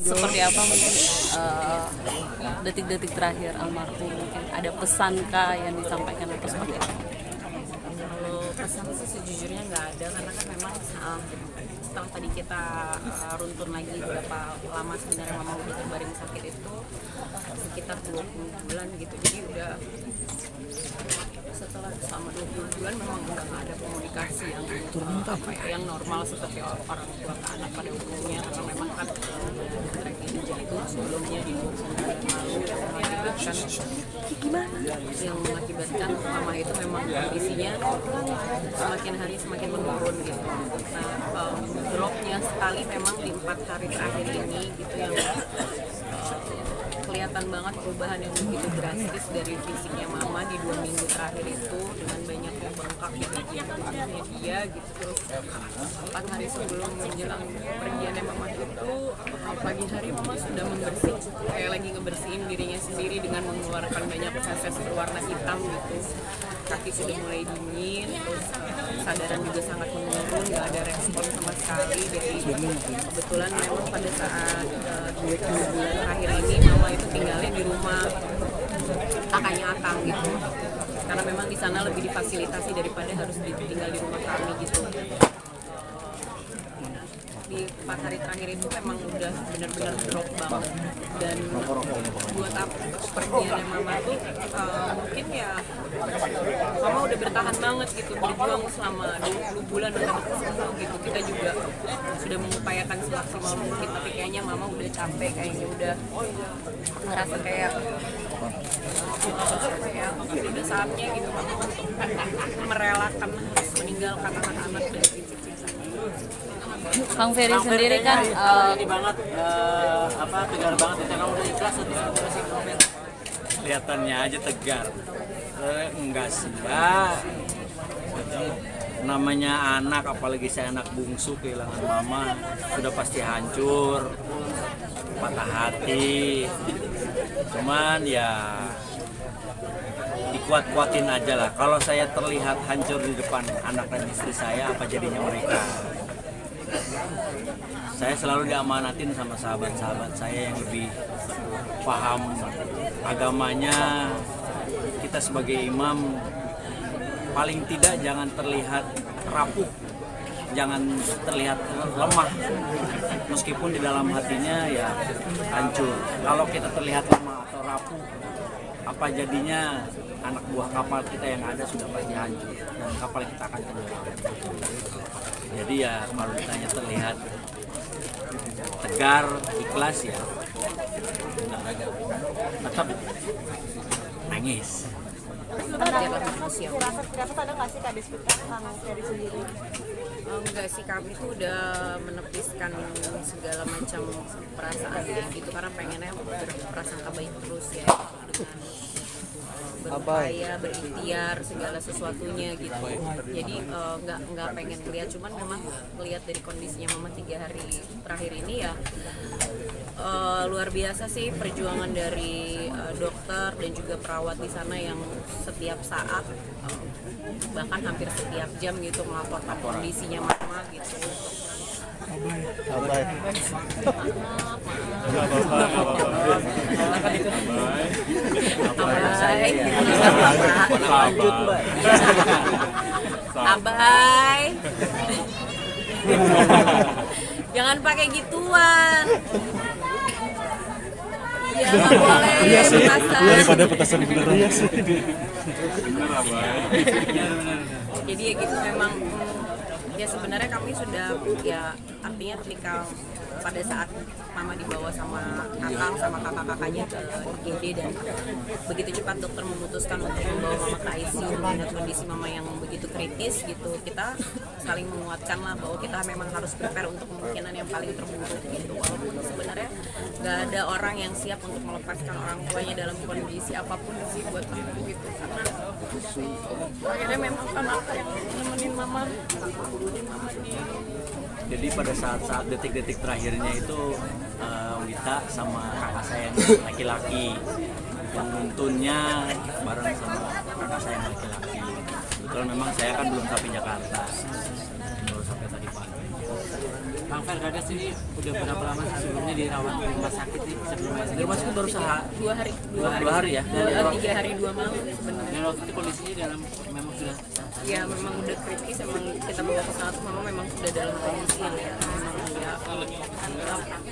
seperti apa mungkin detik-detik terakhir almarhum, mungkin ada pesankah yang disampaikan atau seperti apa? Kalau pesan sih sejujurnya nggak ada, karena kan memang setelah tadi kita runtun lagi berapa lama sebenarnya mama udah terbaring sakit itu sekitar 20 bulan gitu, jadi udah setelah selama 20 bulan memang udah nggak ada komunikasi yang yang normal seperti orang tua ke anak pada umumnya, karena memang kan tragedi jantung sebelumnya di 29 bulan lalu yang mengakibatkan mama itu memang kondisinya semakin hari semakin menurun gitu. Nah, dropnya sekali memang di 4 hari terakhir ini gitu, yang kelihatan banget perubahan yang begitu drastis dari fisiknya mama di 2 minggu terakhir itu, dengan banyaknya bengkak di bagian tubuhnya dia gitu. Terus 4 hari sebelum menjelang pergiannya mama itu, pagi hari mama sudah kayak lagi ngebersihin dirinya sendiri dengan mengeluarkan banyak feses berwarna hitam gitu. Kaki sudah mulai dingin, terus kesadaran juga sangat menurun, nggak ada respon sama sekali. Dari kebetulan memang pada saat 20 bulan terakhir ini mama itu tinggalnya di rumah kakaknya Akang gitu, karena memang di sana lebih difasilitasi daripada harus tinggal di rumah kami gitu. Di 4 hari terakhir itu memang udah benar-benar drop banget, dan buat aku pergiannya mama tuh mungkin ya mama udah bertahan banget gitu, berjuang selama 20 bulan untuk sembuh gitu. Kita juga sudah mengupayakan semaksimal mungkin, tapi kayaknya mama udah capek, kayaknya udah ngerasa kayak udah saatnya gitu mama untuk merelakan harus meninggalkan anak-anak dan Kang Ferry sendiri kan ini banget tegar banget itu, kamu udah ikhlas untuk masih komen. Kelihatannya aja tegar. Enggak sih ya. Namanya anak, apalagi saya anak bungsu, kehilangan mama sudah pasti hancur, patah hati. Cuman ya dikuat-kuatin aja lah. Kalau saya terlihat hancur di depan anak dan istri saya, apa jadinya mereka? Saya selalu diamanatin sama sahabat-sahabat saya yang lebih paham agamanya. Kita sebagai imam paling tidak jangan terlihat rapuh, jangan terlihat lemah, meskipun di dalam hatinya ya hancur. Kalau kita terlihat lemah atau rapuh, apa jadinya anak buah kapal kita yang ada sudah pasti hancur dan kapal kita akan tenggelam. Jadi ya kalau ditanya terlihat tegar, ikhlas ya tetap nangis. Ada nggak sih Kak diskusi Kang Ferry sendiri? Enggak sih, kami tuh udah menepiskan segala macam perasaan gitu, karena pengennya berprasangka baik terus ya, dengan berupaya, berikhtiar segala sesuatunya gitu. Jadi nggak pengen lihat, cuman memang melihat dari kondisinya mama 3 hari terakhir ini ya luar biasa sih perjuangan dari dokter dan juga perawat di sana yang setiap saat bahkan hampir setiap jam gitu melaporkan kondisinya mama gitu. Abai, jangan pakai gituan. Iya, nggak boleh petasan. Daripada petasan beneran. Iya sih. Jadi ya gitu memang ya sebenarnya kami sudah ya, artinya ketika pada saat mama dibawa sama Akang sama kakak-kakaknya ke UGD dan begitu cepat dokter memutuskan untuk membawa mama ke ICU melihat kondisi mama yang begitu kritis gitu, kita saling menguatkan lah bahwa kita memang harus prepare untuk kemungkinan yang paling terburuk gitu. Walaupun sebenarnya nggak ada orang yang siap untuk melepaskan orang tuanya dalam kondisi apapun sih buat aku gitu, karena akhirnya memang kan aku yang nemenin mama di. Jadi pada saat-saat detik-detik terakhirnya itu Wita sama kakak saya yang laki-laki yang nuntunnya bareng sama kakak saya yang laki-laki. Kebetulan memang saya kan belum sampai Jakarta, baru sampai tadi pagi. Bang Fer, Kades ini udah berapa lama sebelumnya dirawat di rumah sakit nih sebelumnya? Di rumah sakit baru Dua hari dua hari ya. 3 hari 2 malam sebenarnya. Dan waktu itu kondisinya dalam memang sudah Ya memang udah kritis, emang kita bawa ke sana tuh mama memang sudah dalam kondisi yang ya memang ya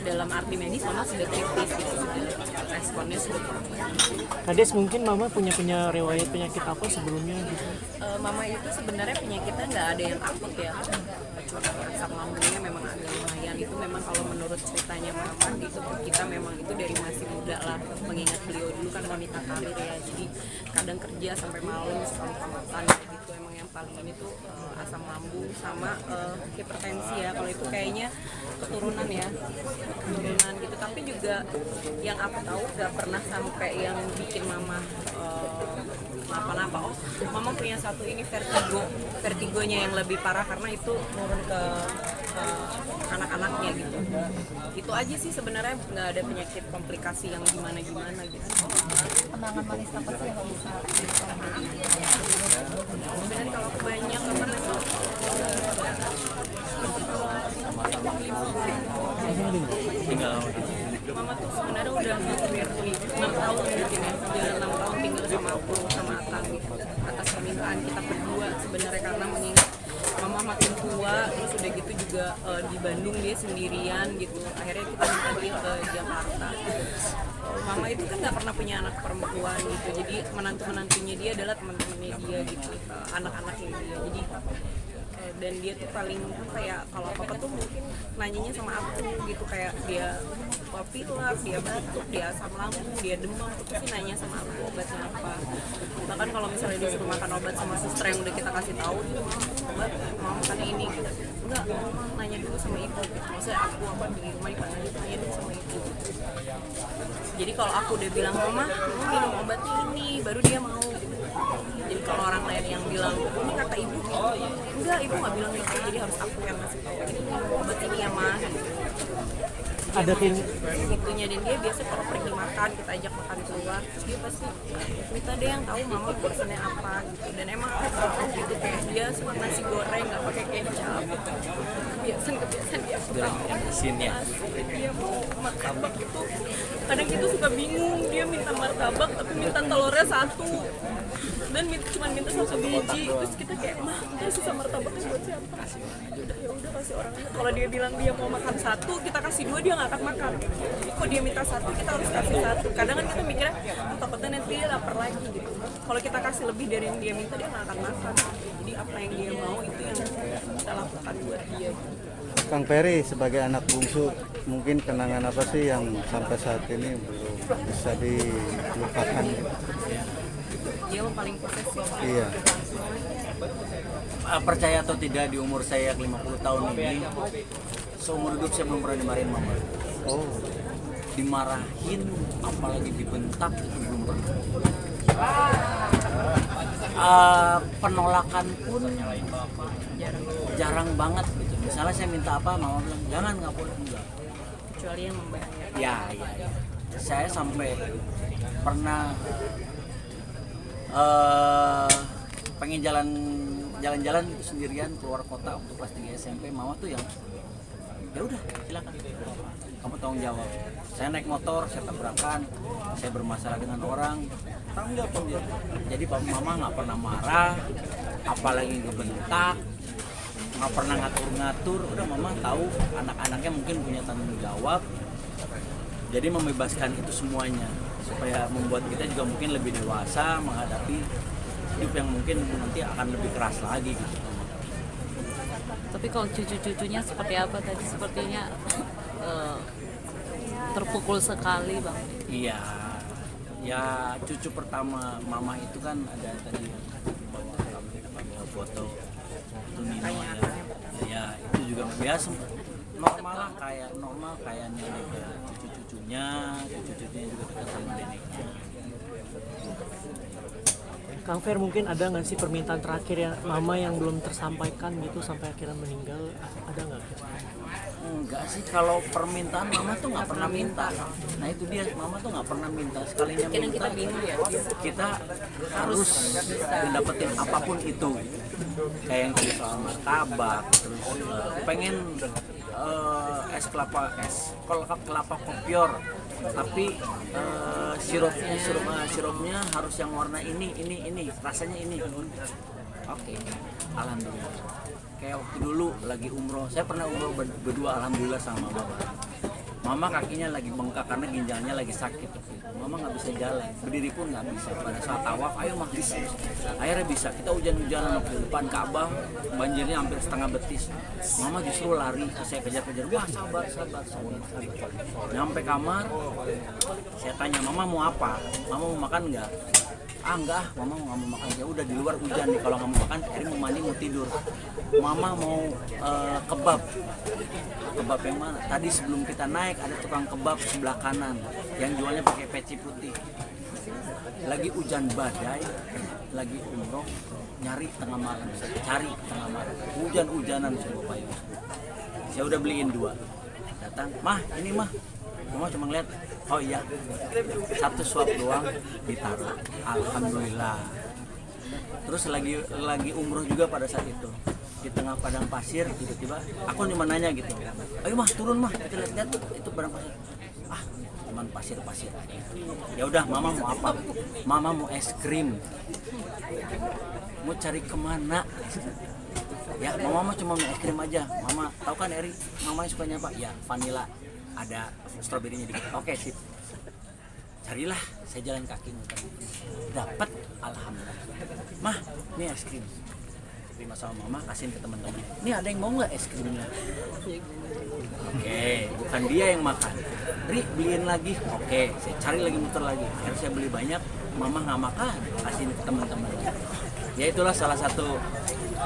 dalam arti medis mama sudah kritis gitu, sudah responnya sudah Kades, mungkin mama punya riwayat penyakit apa sebelumnya gitu? mama itu sebenarnya penyakitnya nggak ada yang akut ya, cuma asam lambungnya memang agak lumayan. Itu memang kalau menurut ceritanya mama gitu, kita memang itu dari masih muda lah, mengingat beliau dulu kan wanita karir ya, jadi kadang kerja sampai malam sekali makan gitu. Emang yang paling ini tuh asam lambung sama hipertensi ya, kalau itu kayaknya keturunan ya, keturunan gitu. Tapi juga yang aku tahu nggak pernah sampai yang bikin mama apa-apa. Oh, mama punya satu ini vertigonya yang lebih parah karena itu turun ke anak-anaknya gitu. Itu aja sih sebenarnya, nggak ada penyakit komplikasi yang gimana-gimana gitu. Kenangan manis apa sih yang bisa Sebenarnya kalau kebanyakan karena itu Tinggal mama tuh sebenarnya udah hampir 6 tahun mungkin ya, udah 6 tahun tinggal sama aku sama Atang gitu, atas permintaan kita berdua sebenarnya, karena mengingat mama makin tua, terus udah gitu juga di Bandung dia sendirian gitu, akhirnya kita minta dia ke Jakarta. Mama itu kan nggak pernah punya anak perempuan gitu, jadi menantunya dia adalah teman-temannya dia gitu, anak-anaknya dia, jadi dan dia tuh paling kayak kalau apa-apa tuh mungkin nanyanya sama aku gitu, kayak dia pilek, dia batuk, dia asam lambung, dia demam, itu pasti nanya sama aku obatnya apa. Bahkan kalau misalnya disuruh makan obat sama suster yang udah kita kasih tahu, obat mau makan ini gitu, enggak, nanya dulu sama ibu gitu. Maksudnya aku apa di rumah nanya dulu sama ibu. Jadi kalau aku udah bilang mama minum obat ini, baru dia mau gitu. Jadi kalau orang lain yang bilang ini kata ibu, enggak, ibu nggak bilang gitu, jadi harus aku yang ngasih tahu ini obat ini ya mah gitu. Ada tim Gitunya, dan dia biasa kalau pergi makan, kita ajak makan keluar, terus dia pasti minta deh yang tahu mama pesannya apa gitu. Dan emang gitu, kayak dia suka nasi goreng nggak pakai kecap, kebiasaan dia suka asin ya. dia mau martabak itu kadang kita suka bingung, dia minta martabak tapi minta telurnya 1 dan cuma minta 1 biji, terus kita kayak mah dia sisa martabaknya buat siapa? Ya udah kasih orangnya. Kalau dia bilang dia mau makan 1, kita kasih 2, dia nggak akan makan. Kok dia minta 1, kita harus kasih 1. Kadang kan kita mikirnya takutnya nanti dia lapar lagi gitu. Kalau kita kasih lebih dari yang dia minta, dia nggak akan makan. Jadi apa yang dia mau itu yang kita lakukan buat dia. Kang Ferry sebagai anak bungsu, mungkin kenangan apa sih yang sampai saat ini belum bisa dilupakan? Dia yang paling posesif. Iya. Percaya atau tidak, di umur saya 50 tahun ini, seumur hidup saya belum pernah dimarahin mama. Oh, Dimarahin, apalagi dibentak, itu belum pernah. Penolakan pun jarang banget gitu. Misalnya saya minta apa, mama bilang jangan, nggak boleh, enggak. Kecuali yang membahayakan. Ya. Saya sampai pernah pengen jalan-jalan gitu sendirian keluar kota untuk kelas 3 SMP, mama tuh yang ya udah silakan, kamu tanggung jawab. Saya naik motor, saya tabrakan, saya bermasalah dengan orang, tanggung jawab sendiri. Jadi mama nggak pernah marah, apalagi ngebentak, nggak pernah ngatur-ngatur. Udah mama tahu anak-anaknya mungkin punya tanggung jawab, jadi membebaskan itu semuanya supaya membuat kita juga mungkin lebih dewasa menghadapi hidup yang mungkin nanti akan lebih keras lagi gitu. Tapi kalau cucu-cucunya seperti apa tadi? Sepertinya terpukul sekali, Bang. Iya, ya cucu pertama mama itu kan ada tadi bawa foto itu Nino ya itu juga biasa normal lah, kayak nenek ya. Cucu-cucunya juga dekat sama neneknya. Kang Fer, mungkin ada nggak sih permintaan terakhir ya mama yang belum tersampaikan gitu sampai akhirnya meninggal, ada nggak? Enggak sih, kalau permintaan mama tuh nggak pernah minta. Nah itu dia, mama tuh nggak pernah minta. Sekalinya Mungkin yang minta, kita bingung ya, kita harus mendapatkan apapun itu. Kayak yang tadi soal martabak, terus pengen es kelapa kopior, tapi sirupnya harus yang warna ini, rasanya ini. Oke, alhamdulillah. Kayak waktu dulu lagi umroh, saya pernah umroh berdua, alhamdulillah sama mama. Mama kakinya lagi bengkak karena ginjalnya lagi sakit. Mama nggak bisa jalan, berdiri pun nggak bisa. Pada saat tawaf, ayo mah bisa. Akhirnya bisa. Kita hujan-hujanan di depan Ka'bah, banjirnya hampir setengah betis. Mama justru lari, saya kejar-kejar. Wah sabar. Nyampe kamar, saya tanya mama mau apa? Mama mau makan nggak? Enggak, mama nggak mau makan. Ya udah di luar hujan nih, kalau nggak mau makan, Eri mau mandi mau tidur. Mama mau kebab yang mana? Tadi sebelum kita naik ada tukang kebab sebelah kanan yang jualnya pakai peci putih. Lagi hujan badai, lagi umroh, cari tengah malam, hujan-hujanan sama Bapak Ibu. Saya udah beliin 2. Datang, mah ini mah. Mama cuma ngeliat, oh iya, 1 suap doang ditaruh. Alhamdulillah. Terus lagi umroh juga pada saat itu. Di tengah padang pasir tiba-tiba aku cuma nanya gitu, ayo mah turun mah kita lihat tuh itu padang pasir. Cuman pasir aja. Ya udah, mama mau apa? Mama mau es krim. Mau cari kemana? Ya mama cuma mau es krim aja. Mama tahu kan Eri, mama sukanya apa? Ya vanilla, ada stroberinya dikit. Oke sip. Carilah, saya jalan kaki dapat, alhamdulillah. Mah, ini es krim. Terima sama mama, kasihin ke teman-teman. Ini ada yang mau nggak es krimnya? Oke, bukan dia yang makan. Ri, beliin lagi. Oke, saya cari lagi, muter lagi. Akhirnya saya beli banyak, mama nggak makan, kasihin ke teman-teman. Ya itulah salah satu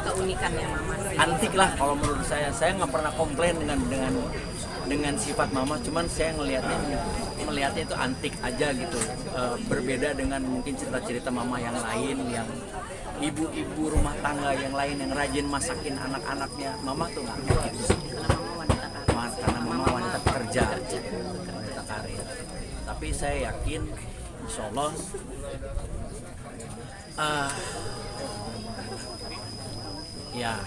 keunikannya mama. Antik lah kalau menurut saya. Saya nggak pernah komplain dengan sifat mama, cuman saya melihatnya itu antik aja gitu. Berbeda dengan mungkin cerita-cerita mama yang lain, yang ibu-ibu rumah tangga yang lain yang rajin masakin anak-anaknya. Mama tuh nggak gitu. Karena mama wanita pekerja, wanita karir. Tapi saya yakin, insya Allah, ya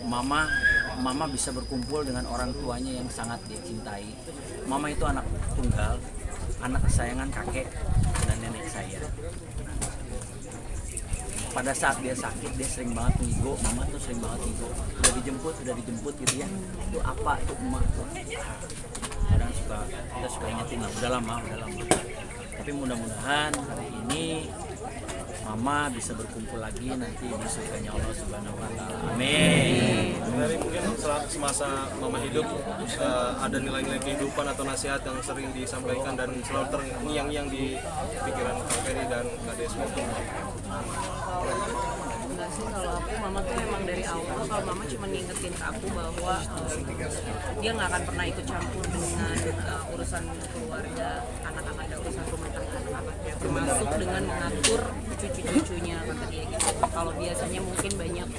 mama bisa berkumpul dengan orang tuanya yang sangat dia cintai. Mama itu anak tunggal, anak kesayangan kakek dan nenek saya. Pada saat dia sakit, dia sering banget ngigo. Mama tuh sering banget ngigo. Udah dijemput gitu ya. Itu apa? Itu emak tuh. Kadang kita suka ingetin lah, udah lama. Tapi mudah-mudahan hari ini mama bisa berkumpul lagi nanti di surganya Allah Subhanahu wa taala. Amin. Dari mungkin semasa mama hidup ada nilai-nilai kehidupan atau nasihat yang sering disampaikan dan selalu terngiang-ngiang di pikiran Kang Ferry dan Kak Desmond. Enggak sih, kalau aku mama tuh memang dari awal, kalau mama cuma ngingetin ke aku bahwa dia nggak akan pernah ikut campur dengan urusan keluarga anak-anak dan urusan rumah tangga anak-anaknya, termasuk dengan mengatur cucu-cucunya kata dia gitu. Kalau biasanya mungkin banyak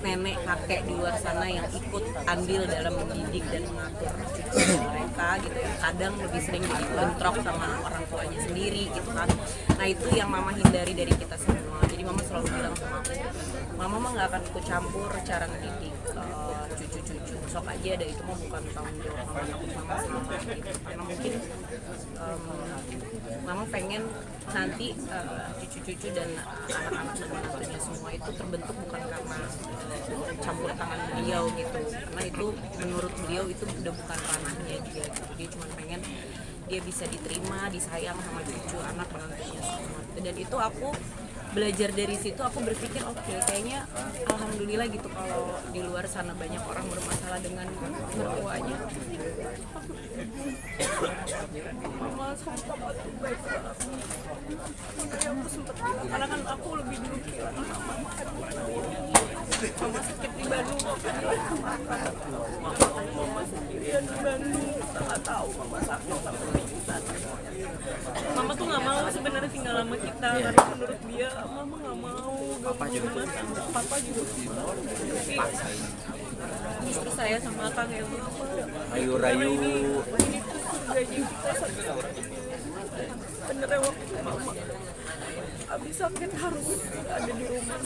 nenek kakek di luar sana yang ikut andil dalam mendidik dan mengatur cucu mereka gitu ya, kadang lebih sering jadi bentrok sama orang tuanya sendiri gitu kan. Nah itu yang mama hindari dari kita semua. Jadi mama selalu bilang sama aku, mama mah nggak akan ikut campur cara mendidik cucu-cucu, sok aja ada, itu mah bukan tanggung jawab mama sama gitu. Karena mungkin mama pengen nanti cucu-cucu dan anak-anak dan menantunya semua itu terbentuk bukan karena campur tangan beliau gitu, karena itu menurut beliau itu udah bukan ranahnya dia gitu. Dia cuma pengen dia bisa diterima, disayang sama cucu anak menantunya semua. Dan itu aku belajar dari situ, aku berpikir oke, kayaknya alhamdulillah gitu kalau di luar sana banyak orang bermasalah dengan mertuanya. Mama sempat baik karena kan aku lebih dulu kira mama sakit di Bandung, mama sendirian di Bandung. nggak tahu mama sakit sampai pingsan. Mama tuh nggak mau sebenarnya tinggal sama kita karena menurut dia mama nggak mau gabung rumah tangga. Papa juga nggak mau. Tapi justru saya sama Kang yang Rayu-rayu. ini tuh surganya kita satu-satunya. Benernya waktu mama abis sakit harus ada di rumah.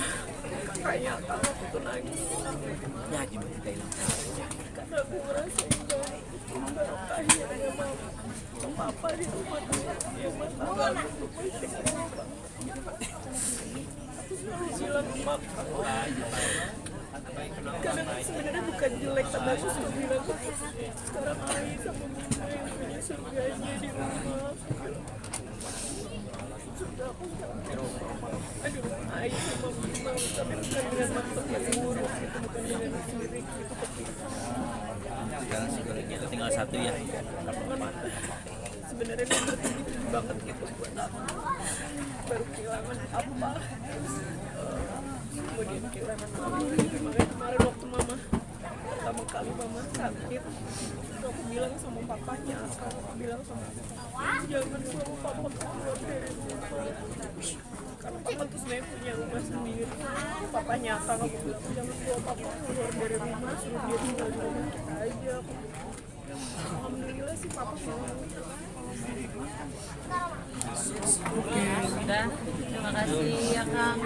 Kakaknya Kang waktu itu nangis. Ya gimana kita ini? Karena aku ngerasain baru akhirnya mama papa di rumah yang masalah aku masih aku selalu bilang makan kadang sebenarnya bukan jelek tapi aku suka bilang sekarang Ai sama Mima yang punya surganya di rumah sudah aku aduh Ai sama Mima tapi bukan dengan maksud yang buruk gitu bukan dengan sirik gitu Sekarang kita tinggal satu ya. sebenarnya dia berarti banget gitu buat aku baru kehilangan apa kemudian kehilangan mama makanya kemarin waktu mama pertama kali mama sakit aku bilang sama papanya aku bilang sama jangan suruh papa keluar dari rumah karena papa tuh sebenarnya punya rumah sendiri papanya aku bilang jangan bawa papa keluar dari rumah suruh dia tinggal di rumah kita aja alhamdulillah sih papa pulang. Oke, sudah. Terima kasih ya Kang.